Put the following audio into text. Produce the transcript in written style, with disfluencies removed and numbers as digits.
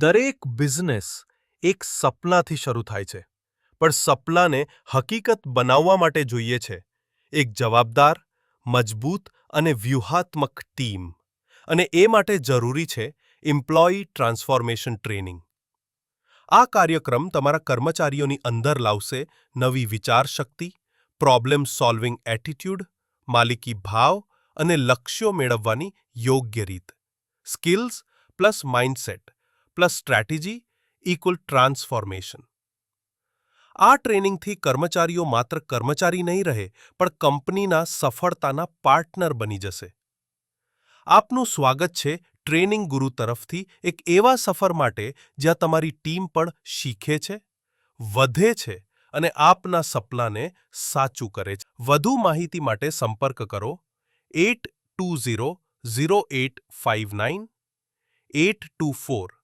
દરેક બિઝનેસ એક સપનાથી શરૂ થાય છે, પણ સપનાને હકીકત બનાવવા માટે જોઈએ છે એક જવાબદાર, મજબૂત અને વ્યૂહાત્મક ટીમ. અને એ માટે જરૂરી છે એમ્પ્લોયી ટ્રાન્સફોર્મેશન ટ્રેનિંગ. આ કાર્યક્રમ તમારા કર્મચારીઓની અંદર લાવશે નવી વિચારશક્તિ, પ્રોબ્લેમ સોલ્વિંગ એટીટ્યુડ, માલિકી ભાવ અને લક્ષ્યો મેળવવાની યોગ્ય રીત. Skills plus mindset plus strategy equal transformation. આ ટ્રેનિંગથી કર્મચારીઓ માત્ર કર્મચારી નહીં રહે, પણ કંપનીના સફળતાના પાર્ટનર બની જશે. આપનું સ્વાગત છે ટ્રેનિંગ ગુરુ તરફથી એક એવા સફર માટે જ્યાં તમારી ટીમ પણ શીખે છે, વધે છે અને આપના સપનાને સાચું કરે છે. વધુ માહિતી માટે સંપર્ક કરો 82000859 824